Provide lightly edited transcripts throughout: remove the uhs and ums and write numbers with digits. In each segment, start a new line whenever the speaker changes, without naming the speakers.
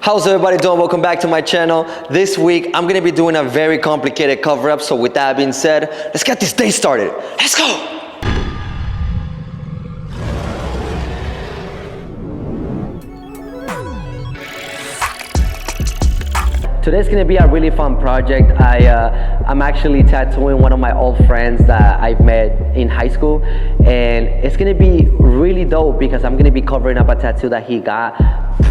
How's everybody doing? Welcome back to my channel. This week, I'm gonna be doing a very complicated cover-up. So with that being said, let's get this day started. Let's go! Today's gonna be a really fun project. I'm actually tattooing one of my old friends that I've met in high school, and it's gonna be really dope because I'm gonna be covering up a tattoo that he got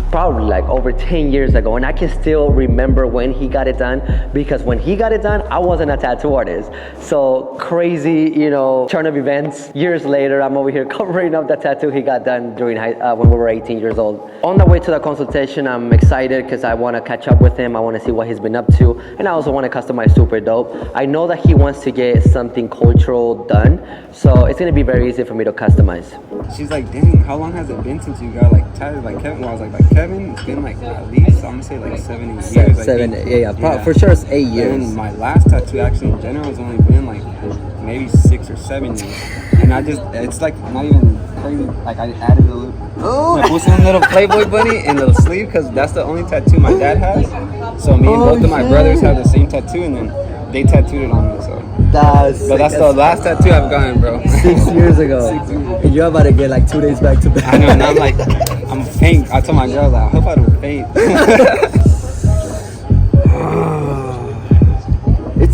probably like over 10 years ago, and I can still remember when he got it done because when he got it done, I wasn't a tattoo artist. So crazy, turn of events. Years later, I'm over here covering up the tattoo he got done during when we were 18 years old. On the way to the consultation, I'm excited because I want to catch up with him. I want to see what he's been up to, and I also want to customize super dope. I know that he wants to get something cultural done, so it's going to be very easy for me to customize.
She's like, dang, how long has it been since you got like tatted like Kevin? Well, I was like Kevin, it's been like at least, I'm gonna say like 7 years.
Yeah. For sure it's 8 years.
And my last tattoo actually in general has only been like maybe 6 or 7 years. And it's like not even crazy, like I added a little, I put some little Playboy bunny in the sleeve because that's the only tattoo my dad has. So me and both of my brothers have the same tattoo, and then they tattooed it on me, so. That's the last tattoo I've gotten, bro.
6 years ago. And you're about to get like 2 days back to back.
I know, and I'm faint. I told my girl, I hope I don't faint.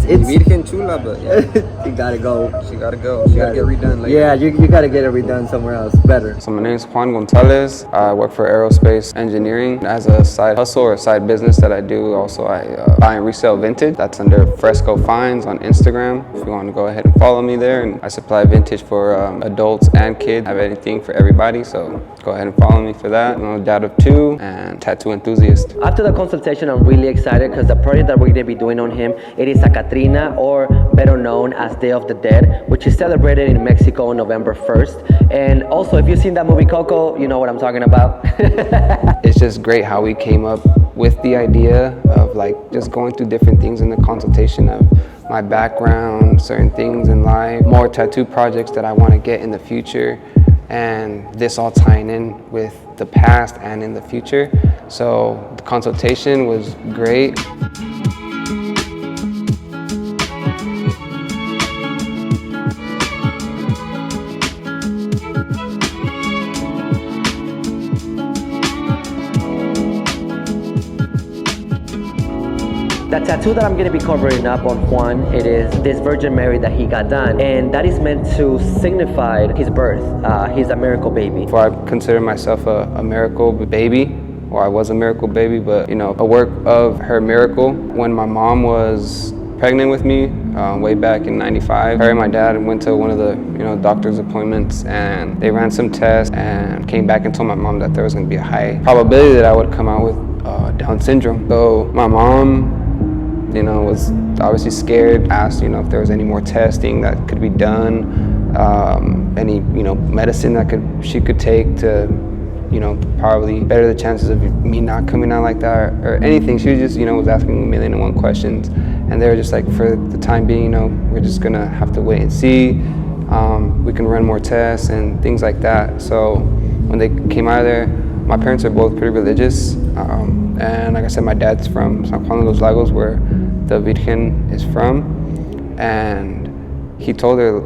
It's Virgen chula, but yeah.
You gotta go.
She gotta go. She gotta get redone later.
Yeah, you gotta get it redone somewhere else. Better.
So my name is Juan Gonzalez. I work for aerospace engineering as a side hustle or side business that I do. Also, I buy and resell vintage. That's under Fresco Finds on Instagram. If you want to go ahead and follow me there. And I supply vintage for adults and kids. I have anything for everybody. So go ahead and follow me for that. I'm a dad of 2 and tattoo enthusiast.
After the consultation, I'm really excited because the project that we're gonna be doing on him, it is a Catrina, or better known as Day of the Dead, which is celebrated in Mexico on November 1st. And also, if you've seen that movie Coco, you know what I'm talking about.
It's just great how we came up with the idea of like just going through different things in the consultation of my background, certain things in life, more tattoo projects that I want to get in the future, and this all tying in with the past and in the future. So the consultation was great.
The tattoo that I'm going to be covering up on Juan, it is this Virgin Mary that he got done, and that is meant to signify his birth. He's a miracle baby.
Before I consider myself a miracle baby, or I was a miracle baby, but a work of her miracle. When my mom was pregnant with me, way back in '95, her and my dad went to one of the doctor's appointments, and they ran some tests and came back and told my mom that there was going to be a high probability that I would come out with Down syndrome. So my mom was obviously scared, asked, if there was any more testing that could be done, any, medicine that she could take to, probably better the chances of me not coming out like that or anything. She was just, was asking 1,000,001 questions. And they were just like, for the time being, we're just gonna have to wait and see. We can run more tests and things like that. So when they came out of there, my parents are both pretty religious. And like I said, my dad's from San Juan de los Lagos, where the Virgen is from. And he told her,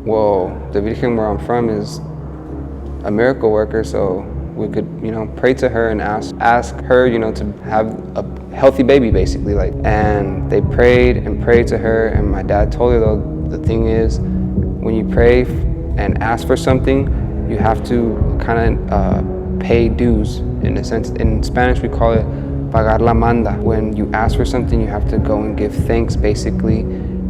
well, the Virgen where I'm from is a miracle worker, so we could, pray to her and ask her, to have a healthy baby, basically. And they prayed and prayed to her, and my dad told her, though, the thing is, when you pray and ask for something, you have to kind of pay dues, in a sense. In Spanish, we call it pagar la manda. When you ask for something, you have to go and give thanks, basically,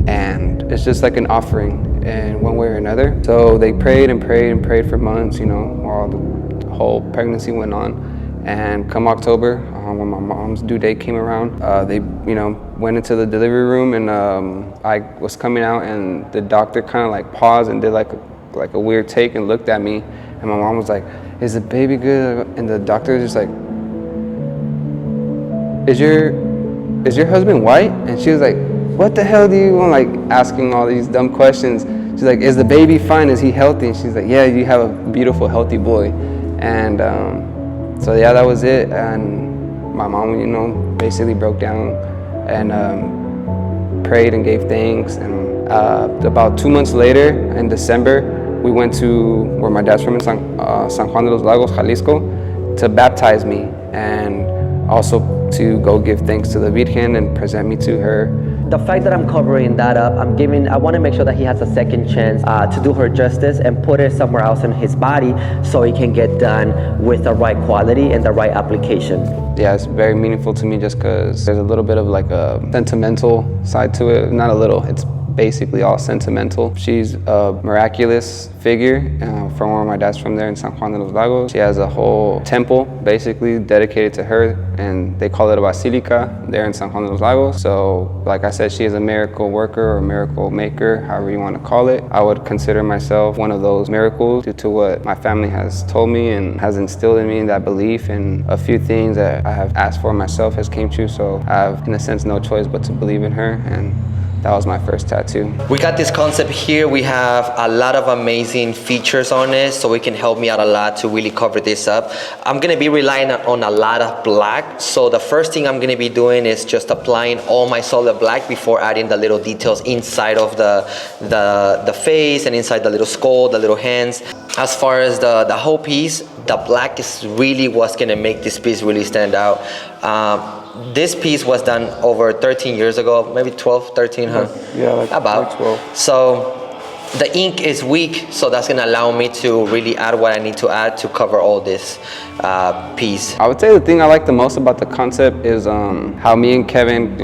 and it's just like an offering in one way or another. So they prayed and prayed and prayed for months, while the whole pregnancy went on. And come October, when my mom's due date came around, they, went into the delivery room, and I was coming out, and the doctor kind of like paused and did like a weird take and looked at me, and my mom was like, "Is the baby good?" And the doctor was just like, "Is your husband white?" And she was like, "What the hell do you want?" Like asking all these dumb questions. She's like, "Is the baby fine? Is he healthy?" And she's like, "Yeah, you have a beautiful, healthy boy." And so yeah, that was it. And my mom, you know, basically broke down and prayed and gave thanks. And about 2 months later, in December, we went to where my dad's from in San Juan de los Lagos, Jalisco, to baptize me and also to go give thanks to the Virgen and present me to her.
The fact that I'm covering that up, I want to make sure that he has a second chance to do her justice and put it somewhere else in his body so it can get done with the right quality and the right application.
Yeah, it's very meaningful to me just because there's a little bit of like a sentimental side to it. Not a little, it's basically all sentimental. She's a miraculous figure from where my dad's from there in San Juan de los Lagos. She has a whole temple basically dedicated to her, and they call it a basilica there in San Juan de los Lagos. So like I said, she is a miracle worker or miracle maker, however you want to call it. I would consider myself one of those miracles due to what my family has told me and has instilled in me, that belief, and a few things that I have asked for myself has came true. So I have, in a sense, no choice but to believe in her, and that was my first tattoo.
We got this concept here. We have a lot of amazing features on it, so it can help me out a lot to really cover this up. I'm gonna be relying on a lot of black. So the first thing I'm gonna be doing is just applying all my solid black before adding the little details inside of the face and inside the little skull, the little hands. As far as the whole piece, the black is really what's gonna make this piece really stand out. This piece was done over 13 years ago, maybe 12, 13, huh?
Yeah, like
about
12.
So the ink is weak, so that's gonna allow me to really add what I need to add to cover all this piece.
I would say the thing I like the most about the concept is how me and Kevin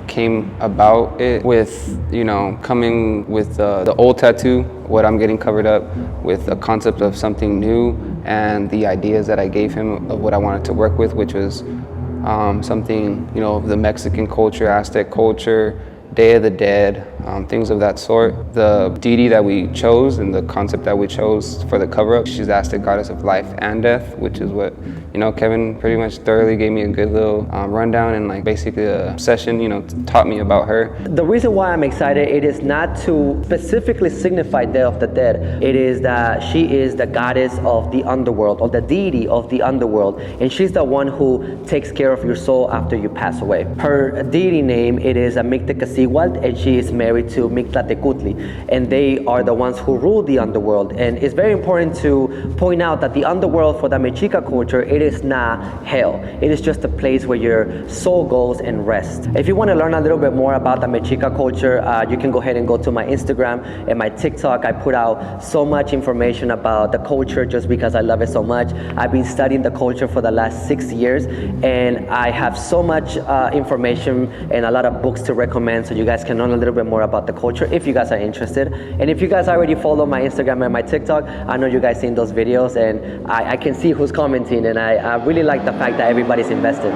came about it with, you know, coming with the old tattoo, what I'm getting covered up with the concept of something new and the ideas that I gave him of what I wanted to work with, which was something, you know, of the Mexican culture, Aztec culture, Day of the Dead, things of that sort. The deity that we chose and the concept that we chose for the cover-up, she's the Aztec goddess of life and death, which is what, you know, Kevin pretty much thoroughly gave me a good little rundown and like basically a session, you know, taught me about her.
The reason why I'm excited, it is not to specifically signify Day of the Dead. It is that she is the goddess of the underworld, or the deity of the underworld, and she's the one who takes care of your soul after you pass away. Her deity name, it is Amictecasihualt, and she is married to Mictlatecutli, and they are the ones who rule the underworld. And it's very important to point out that the underworld for the Mexica culture, it is not hell. It is just a place where your soul goes and rests. If you want to learn a little bit more about the Mexica culture, you can go ahead and go to my Instagram and my TikTok. I put out so much information about the culture just because I love it so much. I've been studying the culture for the last 6 years, and I have so much information and a lot of books to recommend, so you guys can learn a little bit more about the culture if you guys are interested. And if you guys already follow my Instagram and my TikTok, I know you guys seen those videos, and I can see who's commenting, and I really like the fact that everybody's invested.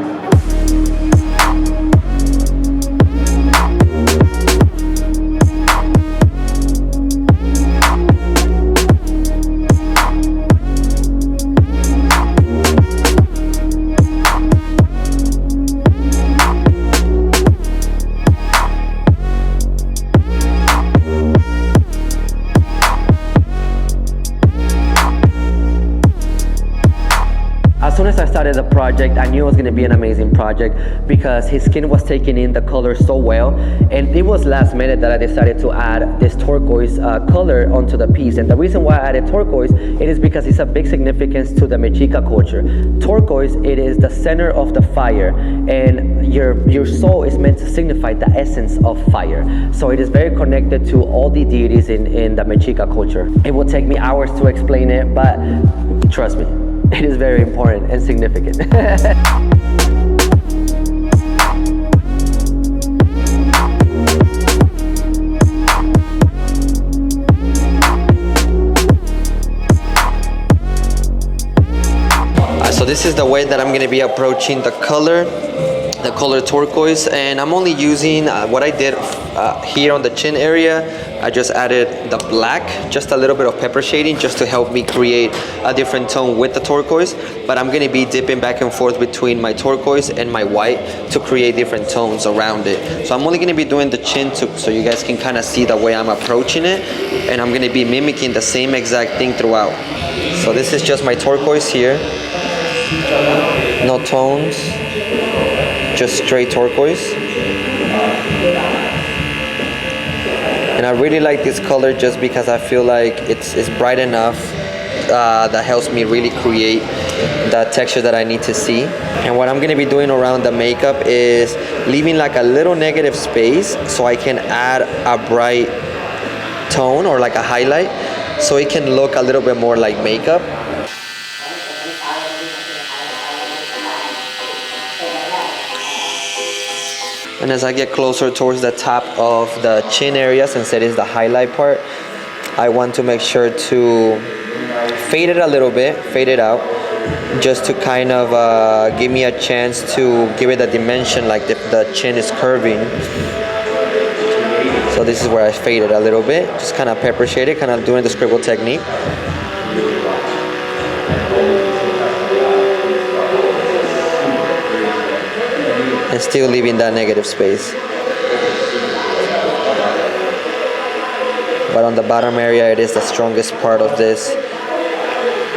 As soon as I started the project, I knew it was going to be an amazing project because his skin was taking in the color so well, and it was last minute that I decided to add this turquoise color onto the piece. And the reason why I added turquoise, it is because it's a big significance to the Mexica culture. Turquoise, it is the center of the fire, and your soul is meant to signify the essence of fire. So it is very connected to all the deities in the Mexica culture. It will take me hours to explain it, but trust me, it is very important and significant.
So this is the way that I'm going to be approaching the color turquoise, and I'm only using what I did here on the chin area. I just added the black, just a little bit of pepper shading, just to help me create a different tone with the turquoise. But I'm going to be dipping back and forth between my turquoise and my white to create different tones around it. So I'm only going to be doing the chin so you guys can kind of see the way I'm approaching it, and I'm going to be mimicking the same exact thing throughout. So this is just my turquoise here, no tones. just straight turquoise. And I really like this color just because I feel like it's bright enough that helps me really create the texture that I need to see. And what I'm going to be doing around the makeup is leaving like a little negative space so I can add a bright tone or like a highlight so it can look a little bit more like makeup. And as I get closer towards the top of the chin area, since it is the highlight part, I want to make sure to fade it a little bit, fade it out, just to kind of give me a chance to give it a dimension, like the chin is curving. So this is where I fade it a little bit, just kind of pepper shade it, kind of doing the scribble technique. And still leaving that negative space. But on the bottom area, it is the strongest part of this,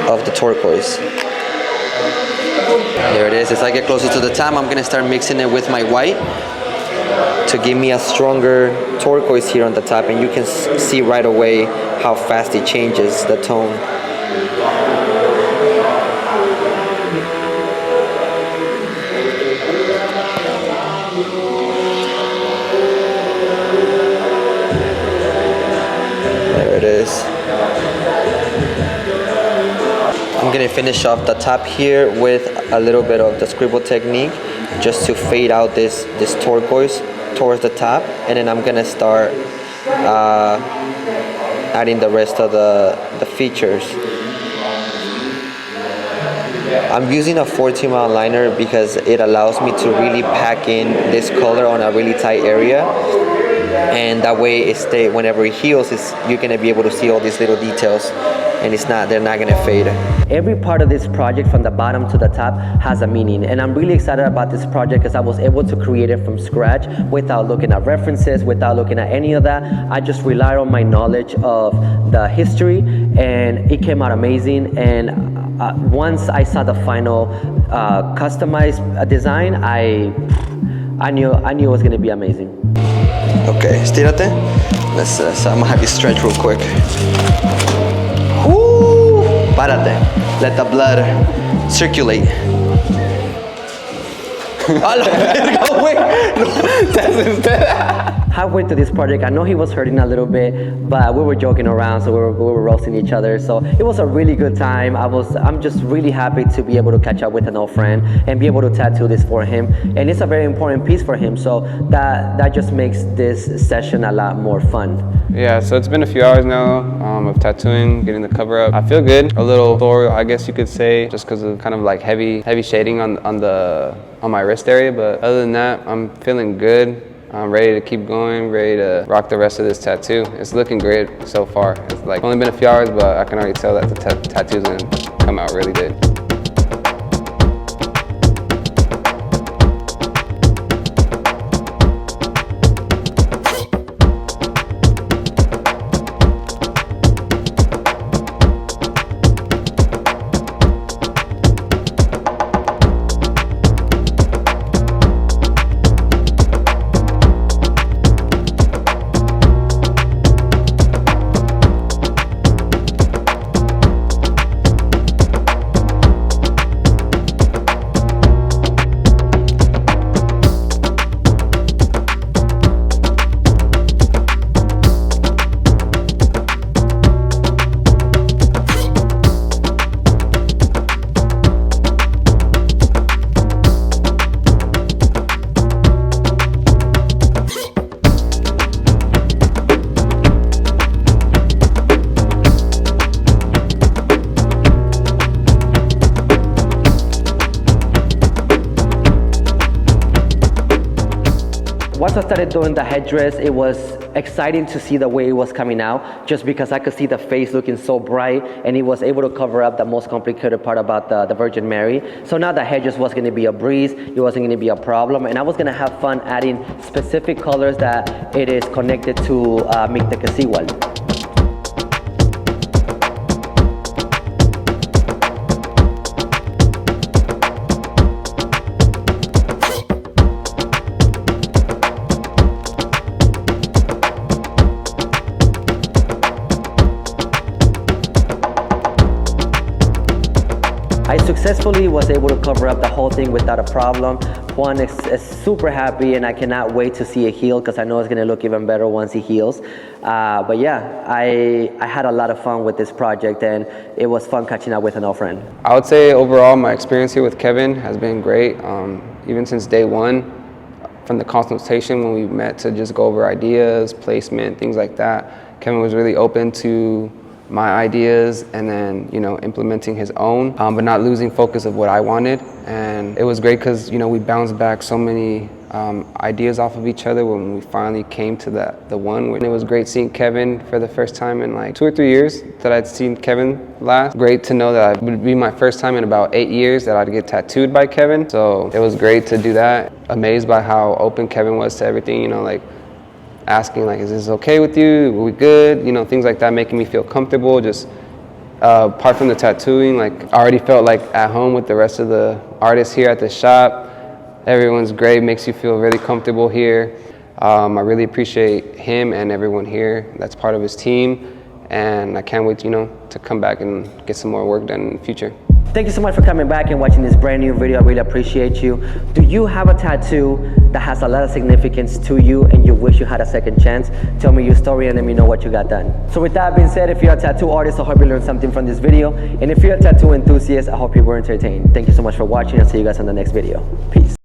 of the turquoise. There it is. As I get closer to the top, I'm gonna start mixing it with my white to give me a stronger turquoise here on the top, and you can see right away how fast it changes the tone. I'm gonna finish off the top here with a little bit of the scribble technique just to fade out this turquoise towards the top, and then I'm gonna start adding the rest of the features. I'm using a 14 mil liner because it allows me to really pack in this color on a really tight area, and that way it stay, whenever it heals, you're gonna be able to see all these little details, and they're not gonna fade.
Every part of this project from the bottom to the top has a meaning, and I'm really excited about this project because I was able to create it from scratch without looking at references, without looking at any of that. I just relied on my knowledge of the history, and it came out amazing. And once I saw the final customized design, I knew it was gonna be amazing.
Okay, estírate. I'm gonna have you stretch real quick. Woo! Párate. Let the blood circulate.
Halfway through this project, I know he was hurting a little bit, but we were joking around, so we were roasting each other. So it was a really good time. I'm just really happy to be able to catch up with an old friend and be able to tattoo this for him. And it's a very important piece for him, so that just makes this session a lot more fun.
Yeah, so it's been a few hours now of tattooing, getting the cover up. I feel good, a little thorough, I guess you could say, just because of kind of like heavy shading on my wrist area. But other than that, I'm feeling good. I'm ready to keep going, ready to rock the rest of this tattoo. It's looking great so far. It's like only been a few hours, but I can already tell that the tattoo's gonna come out really good.
Once I started doing the headdress, it was exciting to see the way it was coming out, just because I could see the face looking so bright, and it was able to cover up the most complicated part about the Virgin Mary. So now the headdress was going to be a breeze, it wasn't going to be a problem, and I was going to have fun adding specific colors that it is connected to Mictececihuatl. successfully was able to cover up the whole thing without a problem. Juan is super happy, and I cannot wait to see it heal because I know it's gonna look even better once it heals. But yeah, I had a lot of fun with this project, and it was fun catching up with an old friend.
I would say overall my experience here with Kevin has been great. Even since day one, from the consultation when we met to just go over ideas, placement, things like that, Kevin was really open to my ideas and then, you know, implementing his own, but not losing focus of what I wanted. And it was great because, you know, we bounced back so many ideas off of each other when we finally came to the one. And it was great seeing Kevin for the first time in like 2 or 3 years that I'd seen Kevin last. Great to know that it would be my first time in about 8 years that I'd get tattooed by Kevin. So it was great to do that. Amazed by how open Kevin was to everything, you know, like asking like, is this okay with you? Are we good? You know, things like that, making me feel comfortable. Just apart from the tattooing, like I already felt like at home with the rest of the artists here at the shop. Everyone's great, makes you feel really comfortable here. I really appreciate him and everyone here that's part of his team. And I can't wait, you know, to come back and get some more work done in the future.
Thank you so much for coming back and watching this brand new video. I really appreciate you. Do you have a tattoo that has a lot of significance to you and you wish you had a second chance? Tell me your story and let me know what you got done. So with that being said, if you're a tattoo artist, I hope you learned something from this video. And if you're a tattoo enthusiast, I hope you were entertained. Thank you so much for watching. I'll see you guys on the next video. Peace.